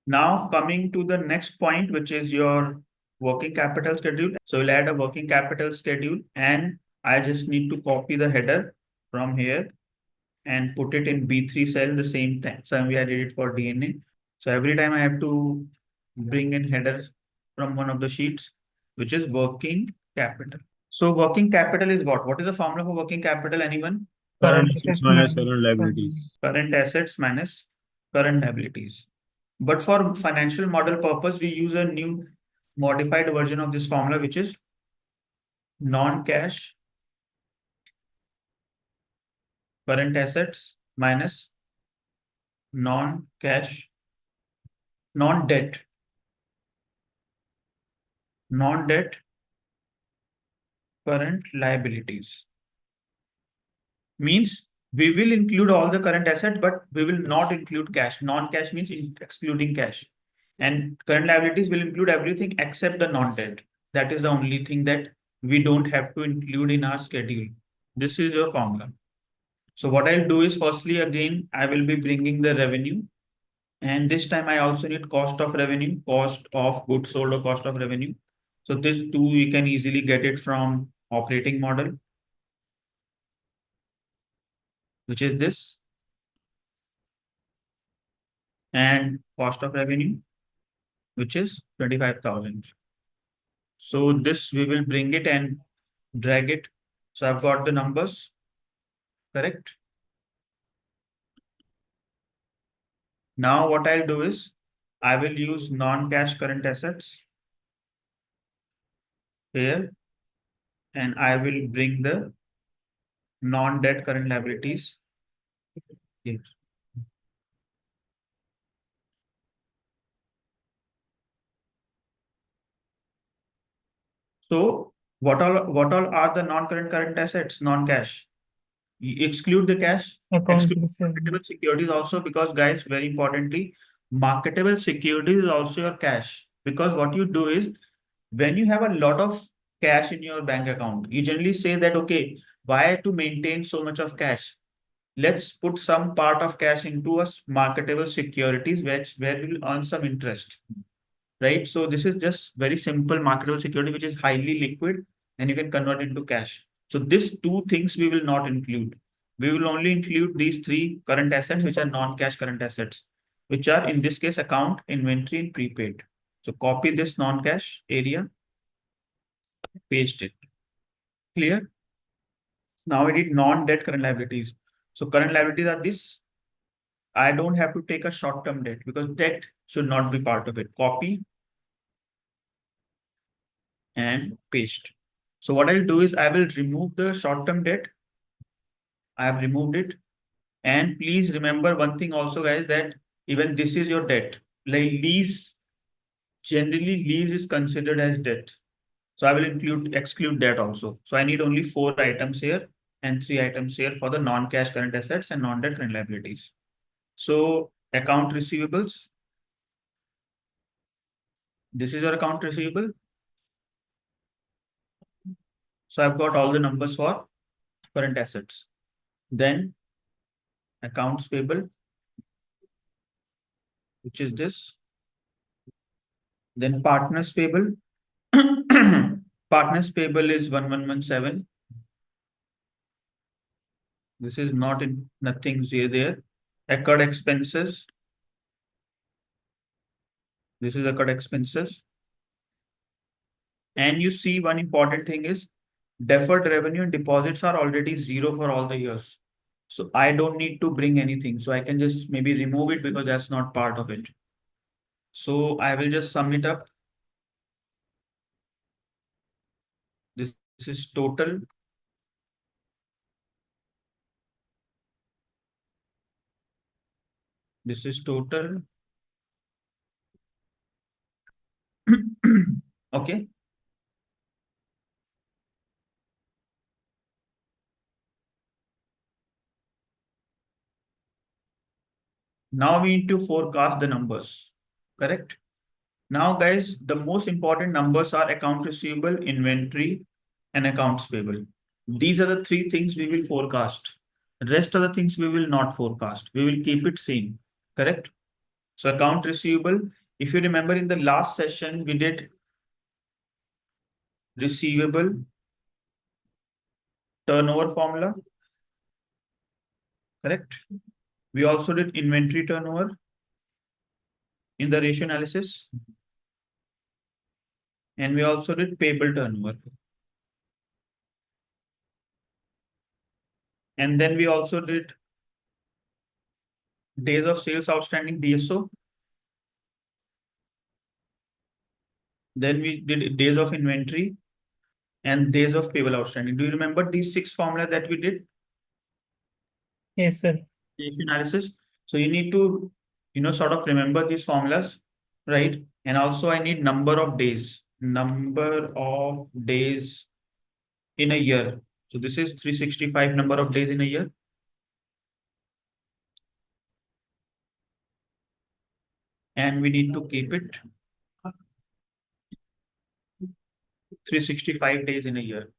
Now coming to the next point, which is your working capital schedule. So we'll add a working capital schedule, and I just need to copy the header from here and put it in B3 cell the same time. So we added it for DNA. So every time I have to bring in header from one of the sheets, which is working capital. So working capital is what? What is the formula for working capital? Anyone? Current assets minus current liabilities. Current assets minus current liabilities. But for financial model purpose, we use a new modified version of this formula, which is non-cash current assets minus non-cash, non-debt current liabilities. Means we will include all the current assets, but we will not include cash. Non-cash means excluding cash. And current liabilities will include everything except the non-debt. That is the only thing that we don't have to include in our schedule. This is your formula. So what I'll do is, firstly, again, I will be bringing the revenue. And this time I also need cost of revenue, cost of goods sold or cost of revenue. So this too, we can easily get it from operating model, which is this, and cost of revenue, which is 25,000. So this we will bring it and drag it. So I've got the numbers, correct? Now what I'll do is I will use non-cash current assets here, and I will bring the non-debt current liabilities here. So what all are the non-current current assets? Non-cash. You exclude the cash, exclude marketable securities also, because guys, very importantly, marketable securities is also your cash. Because what you do is, when you have a lot of cash in your bank account, you generally say that, okay, why to maintain so much of cash? Let's put some part of cash into us marketable securities, where we will earn some interest, right? So this is just very simple marketable security, which is highly liquid and you can convert into cash. So these two things we will not include. We will only include these three current assets, which are non-cash current assets, which are in this case account, inventory, and prepaid. So copy this non-cash area, paste it. Clear? Now we did non-debt current liabilities. So current liabilities are this. I don't have to take a short-term debt because debt should not be part of it. Copy and paste. So what I'll do is I will remove the short-term debt. I have removed it. And please remember one thing also, guys, that even this is your debt. Like lease, generally lease is considered as debt. So I will exclude that also. So I need only 4 items here and 3 items here for the non-cash current assets and non-debt current liabilities. So account receivables. This is your account receivable. So I've got all the numbers for current assets. Then accounts payable, which is this. Then partners payable. Partners payable is 1117. This is not in nothing there. Accrued expenses. This is accrued expenses. And you see one important thing is deferred revenue and deposits are already 0 for all the years. So I don't need to bring anything. So I can just maybe remove it because that's not part of it. So I will just sum it up. This is total. This is total. Okay. Now we need to forecast the numbers. Correct? Now, guys, the most important numbers are account receivable, inventory, and accounts payable. These are the 3 things we will forecast. The rest of the things we will not forecast. We will keep it same. Correct? So account receivable, if you remember in the last session, we did receivable turnover formula, correct? We also did inventory turnover in the ratio analysis. And we also did payable turnover. And then we also did days of sales outstanding, DSO. Then we did days of inventory and days of payable outstanding. Do you remember these 6 formulas that we did? Yes, sir. Analysis. So you need to, sort of remember these formulas, right? And also I need number of days in a year. So this is 365 number of days in a year. And we need to keep it 365 days in a year.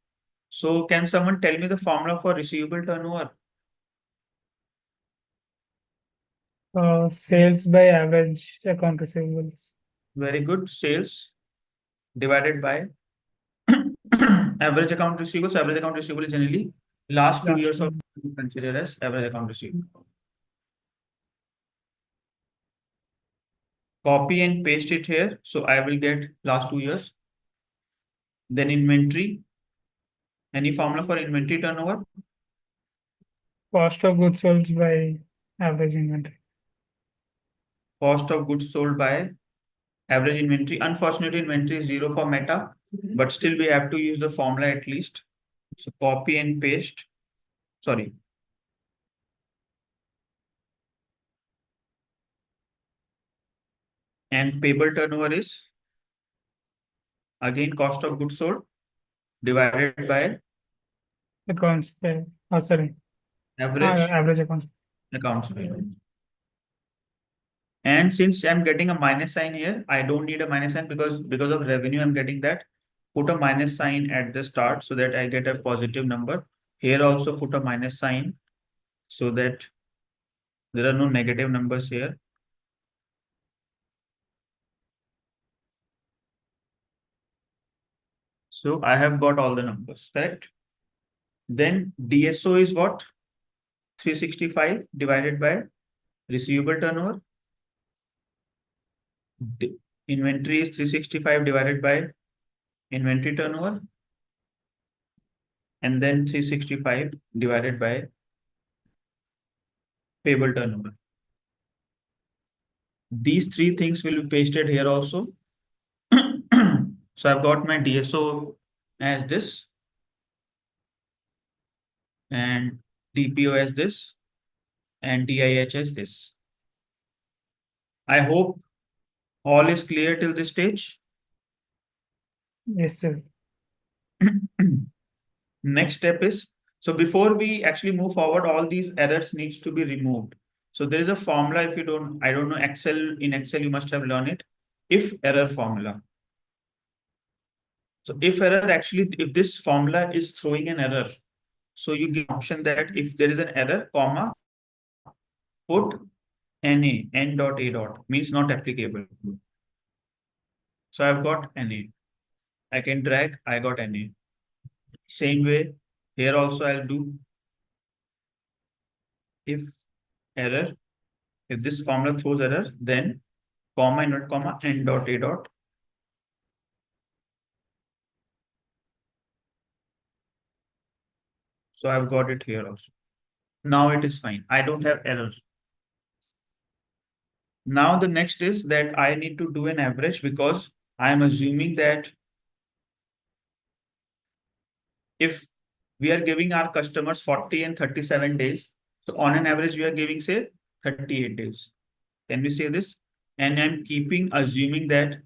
So can someone tell me the formula for receivable turnover? Sales by average account receivables. Very good. Sales divided by average account receivable. So average account receivable is generally last 2 years of considered as average account receivable. Copy and paste it here. So I will get last 2 years. Then inventory. Any formula for inventory turnover? Cost of goods sold by average inventory. Cost of goods sold by average inventory. Unfortunately, inventory is 0 for Meta, but still we have to use the formula at least. So copy and paste. Sorry. And payable turnover is again cost of goods sold divided by Accounts payable. Sorry. Average accounts. accounts payable. And since I'm getting a minus sign here, I don't need a minus sign because of revenue, I'm getting that. Put a minus sign at the start so that I get a positive number. Here also put a minus sign so that there are no negative numbers here. So I have got all the numbers, correct? Then DSO is what? 365 divided by receivable turnover. Inventory is 365 divided by inventory turnover. And then 365 divided by payable turnover. These 3 things will be pasted here also. So I've got my DSO as this and DPO as this and DIH as this. I hope all is clear till this stage. Yes, sir. Next step is, so before we actually move forward, all these errors needs to be removed. So there is a formula. If you don't, I don't know, in Excel, you must have learned it. If error formula. So if error actually, if this formula is throwing an error, so you give option that if there is an error, comma, put NA, N dot A dot, means not applicable. So I've got NA. I can drag, I got NA. Same way, here also I'll do if error, if this formula throws error, then comma, not comma, N dot A dot. So I've got it here also. Now it is fine. I don't have error. Now the next is that I need to do an average because I am assuming that if we are giving our customers 40 and 37 days, so on an average, we are giving, say, 38 days. Can we say this? And I'm assuming that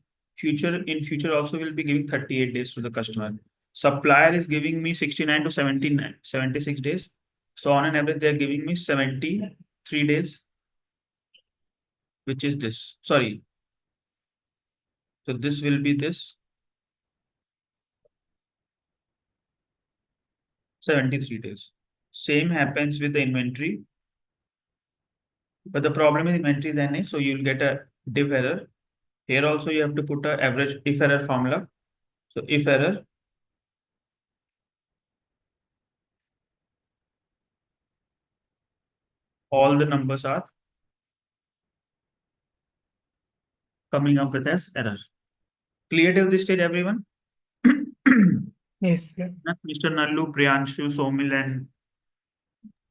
in future also will be giving 38 days to the customer. Supplier is giving me 69 to 76 days. So on an average, they're giving me 73 days, which is this. Sorry. So this will be this 73 days. Same happens with the inventory. But the problem is inventory is NA, so you'll get a div error. Here also you have to put a average if error formula. So if error, all the numbers are coming up with as error. Clear till this stage, everyone? Yes, sir. Mr. Nallu, Priyanshu, Somil, and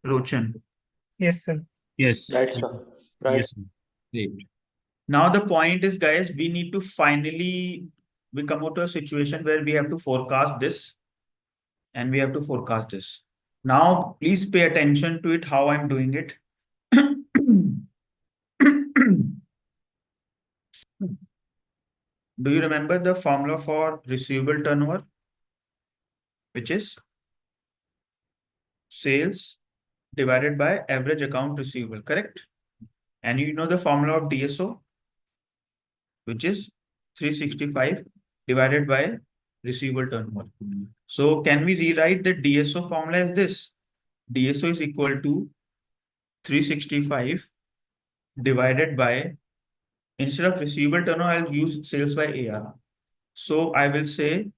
Rochan. Yes, sir. Yes. Right, sir. Right. Yes, sir. Great. Now the point is, guys, we need to finally we come out to a situation where we have to forecast this and we have to forecast this. Now, please pay attention to it, how I'm doing it. Do you remember the formula for receivable turnover, which is sales divided by average account receivable, correct? And you know the formula of DSO, which is 365 divided by receivable turnover. So can we rewrite the DSO formula as this? DSO is equal to 365 divided by, instead of receivable turnover, I'll use sales by AR. So I will say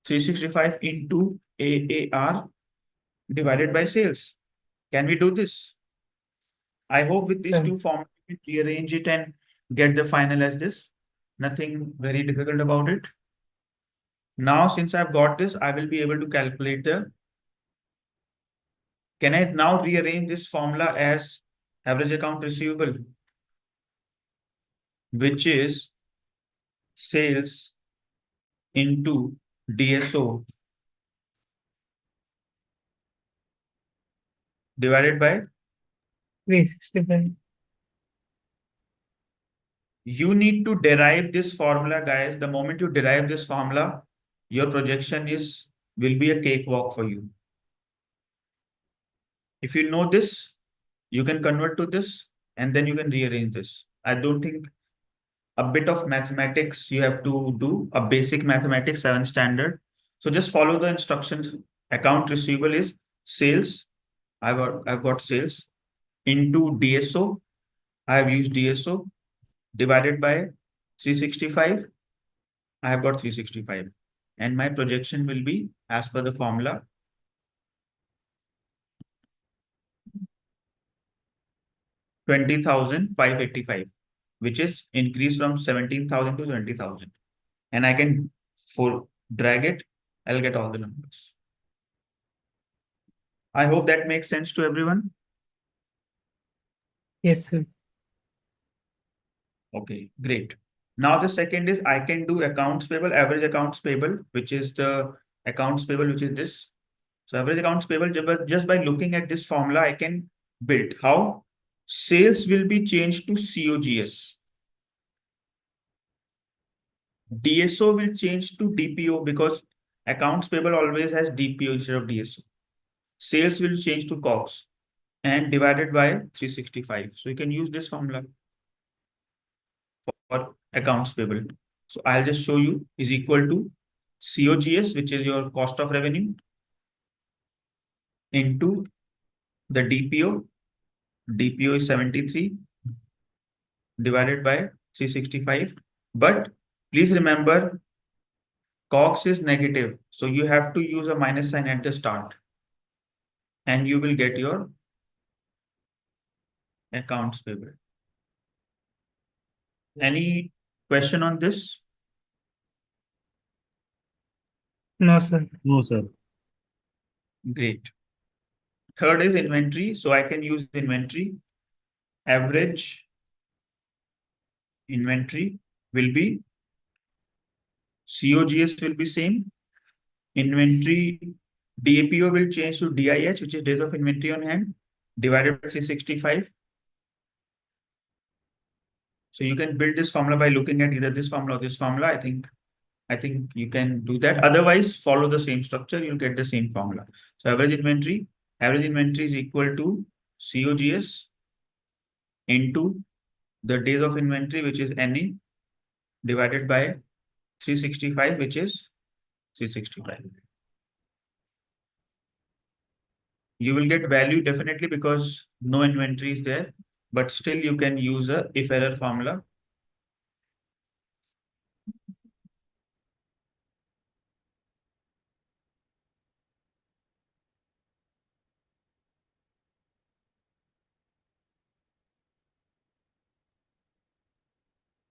365 into AAR divided by sales. Can we do this? I hope with these Sir. two formulas, we rearrange it and get the final as this. Nothing very difficult about it. Now, since I've got this, I will be able to calculate the. Can I now rearrange this formula as average account receivable, which is sales into DSO divided by, 365. you need to derive this formula, guys. The moment you derive this formula, your projection will be a cakewalk for you. If you know this, you can convert to this and then you can rearrange this. I don't think a bit of mathematics you have to do, a basic mathematics 7 standard. So just follow the instructions. Account receivable is sales. I've got sales into DSO. I have used DSO divided by 365. I have got 365. And my projection will be as per the formula. 20,585, which is increased from 17,000 to 20,000. And I can drag it, I'll get all the numbers. I hope that makes sense to everyone. Yes, sir. Okay, great. Now the second is I can do accounts payable, average accounts payable, which is the accounts payable, which is this. So average accounts payable, just by looking at this formula, I can build. How? Sales will be changed to COGS. DSO will change to DPO because accounts payable always has DPO instead of DSO. Sales will change to COGS and divided by 365. So you can use this formula for accounts payable. So I'll just show you is equal to COGS, which is your cost of revenue, into the DPO. DPO is 73 divided by 365. But please remember, COGS is negative. So you have to use a minus sign at the start. And you will get your accounts payable. Any question on this? No, sir. No, sir. Great. Third is inventory. So I can use inventory. Average inventory will be COGS will be same. Inventory DAPO will change to DIH, which is days of inventory on hand, divided by 365. So you can build this formula by looking at either this formula or this formula. I think you can do that. Otherwise, follow the same structure, you'll get the same formula. So average inventory is equal to COGS into the days of inventory, which is NA, divided by 365, which is 365. You will get value definitely because no inventory is there, but still you can use a if error formula.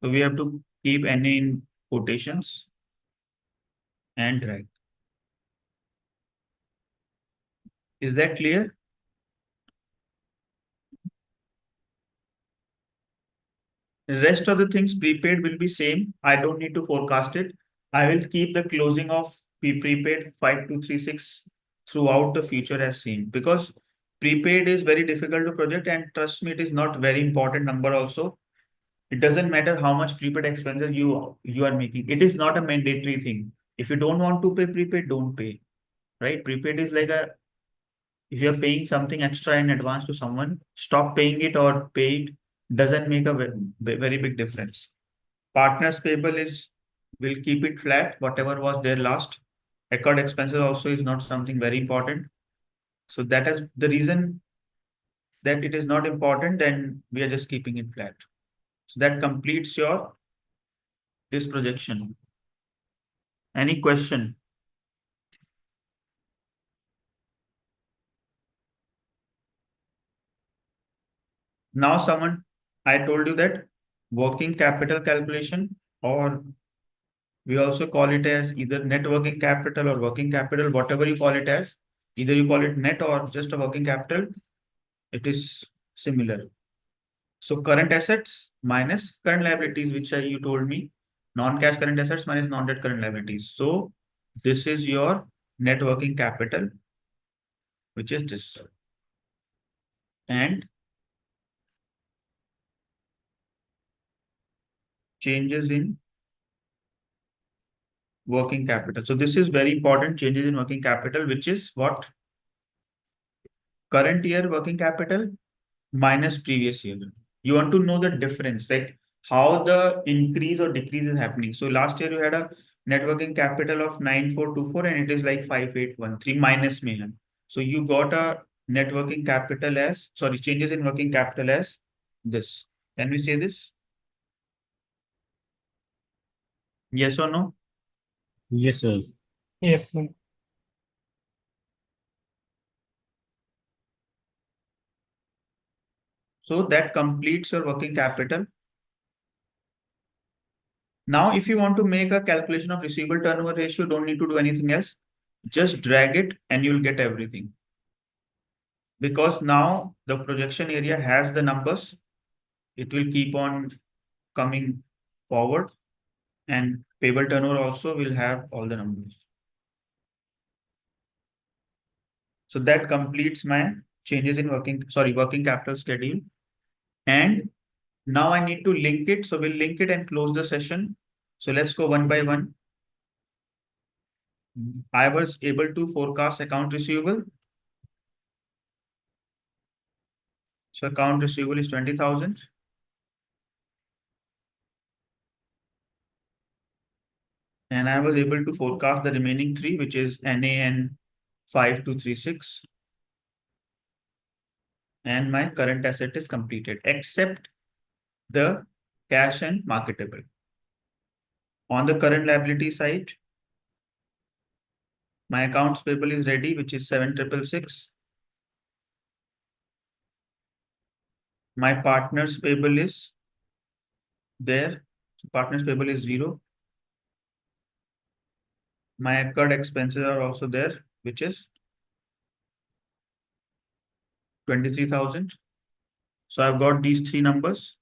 So we have to keep NA in quotations and drag. Is that clear? The rest of the things prepaid will be same. I don't need to forecast it. I will keep the closing of prepaid 5236 throughout the future as seen, because prepaid is very difficult to project, and trust me, it is not very important number also. It doesn't matter how much prepaid expenses you are making. It is not a mandatory thing. If you don't want to pay prepaid, don't pay. Right? Prepaid is like a, if you're paying something extra in advance to someone, stop paying it or pay it. Doesn't make a very big difference. Partners payable is, will keep it flat, whatever was there last. Account expenses also is not something very important. So that is the reason that it is not important, and we are just keeping it flat. So that completes your this projection. Any question? Now someone, I told you that working capital calculation, or we also call it as either net working capital or working capital, whatever you call it as, either you call it net or just a working capital, it is similar. So current assets minus current liabilities, which you told me, non-cash current assets minus non-debt current liabilities. So this is your net working capital, which is this. And changes in working capital. So this is very important, changes in working capital, which is what? Current year working capital minus previous year. You want to know the difference, like how the increase or decrease is happening. So last year you had a net working capital of 9424 and it is like 5813 minus million. So you got a net working capital as, sorry, changes in working capital as this. Can we say this? Yes or no? Yes, sir. Yes, sir. So that completes your working capital. Now, if you want to make a calculation of receivable turnover ratio, don't need to do anything else. Just drag it and you'll get everything. Because now the projection area has the numbers, it will keep on coming forward, and payable turnover also will have all the numbers. So that completes my changes in working capital schedule. And now I need to link it. So we'll link it and close the session. So let's go one by one. I was able to forecast account receivable. So account receivable is 20,000. And I was able to forecast the remaining three, which is NA and 5236. And my current asset is completed, except the cash and marketable. On the current liability side, my accounts payable is ready, which is 7666. My partners payable is there. So partners payable is 0. My accrued expenses are also there, which is 23,000. So I've got these three numbers.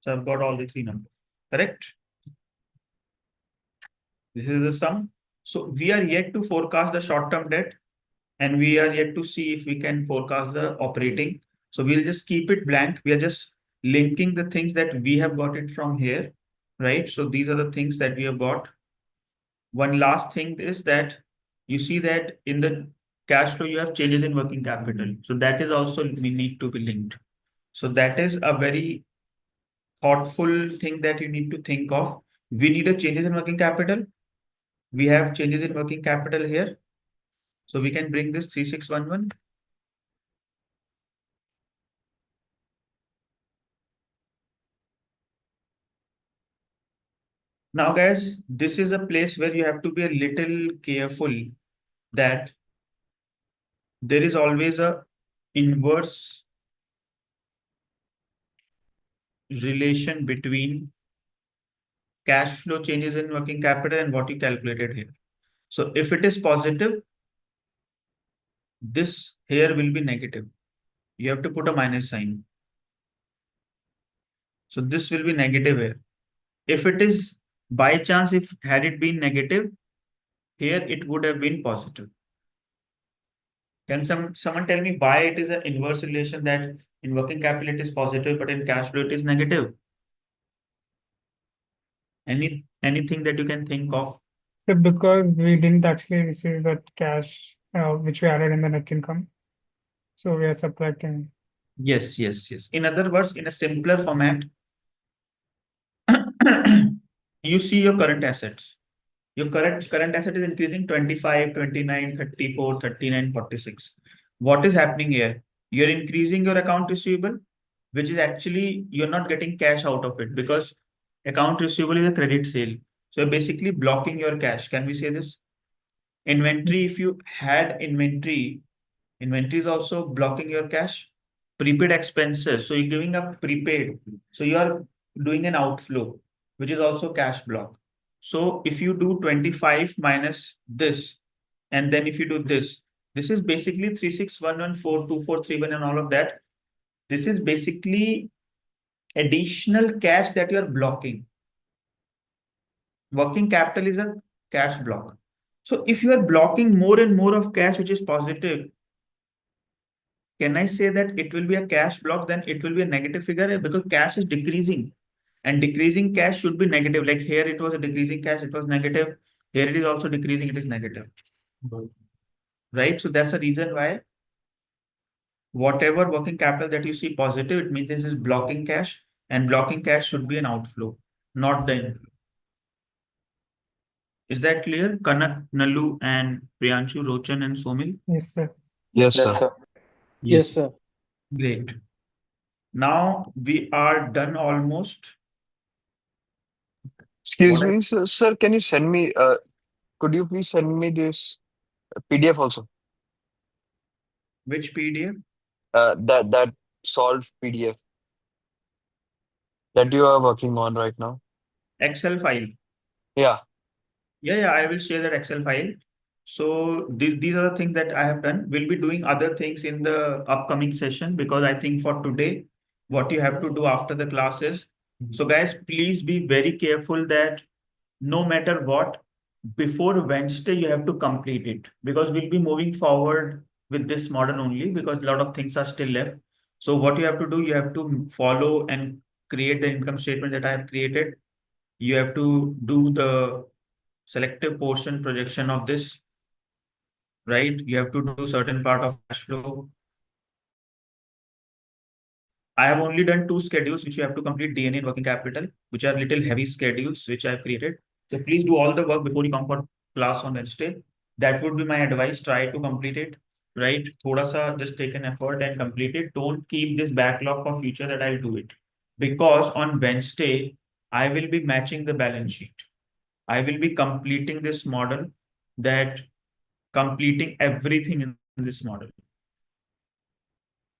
So I've got all the three numbers, correct? This is the sum. So we are yet to forecast the short-term debt, and we are yet to see if we can forecast the operating. So we'll just keep it blank. We are just linking the things that we have got it from here, right? So these are the things that we have got. One last thing is that you see that in the cash flow, you have changes in working capital. So that is also we need to be linked. So that is a very thoughtful thing that you need to think of. We need a changes in working capital. We have changes in working capital here. So we can bring this 3611. Now, guys, this is a place where you have to be a little careful that there is always a inverse relation between cash flow changes in working capital and what you calculated here. So if it is positive, this here will be negative. You have to put a minus sign. So this will be negative here. If it is by chance, if had it been negative, here it would have been positive. Can someone tell me why it is an inverse relation that in working capital it is positive, but in cash flow it is negative? Anything that you can think of? So because we didn't actually receive that cash, which we added in the net income, so we are subtracting. Yes, yes, yes. In other words, in a simpler format, you see your current assets. Your current asset is increasing 25, 29, 34, 39, 46. What is happening here? You're increasing your account receivable, which is actually you're not getting cash out of it because account receivable is a credit sale. So you're basically blocking your cash. Can we say this? Inventory, if you had inventory is also blocking your cash. Prepaid expenses. So you're giving up prepaid. So you are doing an outflow, which is also cash block. So if you do 25 minus this, and then if you do this is basically 36114241 and all of that. This is basically additional cash that you're blocking. Working capital is a cash block. So if you are blocking more and more of cash, which is positive, can I say that it will be a cash block? Then it will be a negative figure because cash is decreasing and decreasing cash should be negative. Like here, it was a decreasing cash, it was negative. Here it is also decreasing, it is negative. Right. So that's the reason why whatever working capital that you see positive, it means this is blocking cash, and blocking cash should be an outflow, not the inflow. Is that clear? Kanak, Nalu, and Priyanshu, Rochan, and Somil? Yes, sir. Yes, sir. Yes. sir. Great. Now we are done almost. Excuse What I, me, sir, can you send me, could you please send me this PDF also? which PDF? That solved PDF that you are working on right now. Excel file. Yeah. Yeah, I will share that Excel file. So these are the things that I have done. We'll be doing other things in the upcoming session because I think for today, what you have to do after the class is, so guys, please be very careful that no matter what, before Wednesday, you have to complete it because we'll be moving forward with this model only because a lot of things are still left. So what you have to do, you have to follow and create the income statement that I have created. You have to do the selective portion projection of this, right? You have to do certain part of cash flow. I have only done two schedules which you have to complete, DNA and working capital, which are little heavy schedules which I have created. So please do all the work before you come for class on Wednesday. That would be my advice. Try to complete it, right? Thoda sa just take an effort and complete it. Don't keep this backlog for future that I'll do it. Because on Wednesday, I will be matching the balance sheet. I will be completing this model, that completing everything in this model.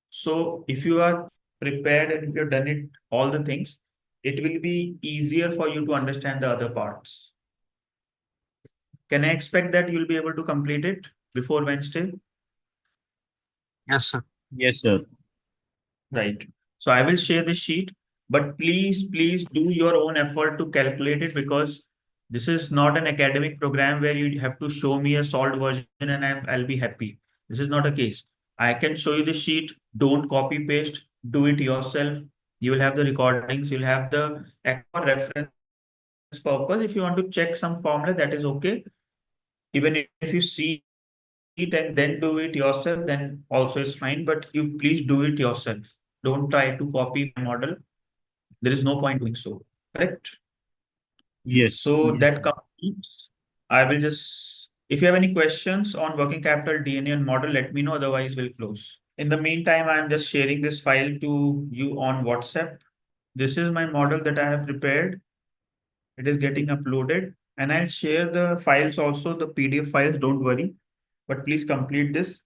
So if you are prepared and if you've done it, all the things, it will be easier for you to understand the other parts. Can I expect that you'll be able to complete it before Wednesday? Yes, sir. Yes, sir. Right. So I will share this sheet, but please do your own effort to calculate it because this is not an academic program where you have to show me a solved version and I'll be happy. This is not a case. I can show you the sheet. Don't copy paste. Do it yourself. You will have the recordings. You'll have the for reference purpose. If you want to check some formula, that is okay. Even if you see it and then do it yourself, then also is fine. But you please do it yourself. Don't try to copy my model. There is no point doing so. Correct? Yes. So that completes I will just, if you have any questions on working capital DNA and model, let me know. Otherwise, we'll close. In the meantime, I'm just sharing this file to you on WhatsApp. This is my model that I have prepared. It is getting uploaded, and I'll share the files also, the PDF files. Don't worry, but please complete this.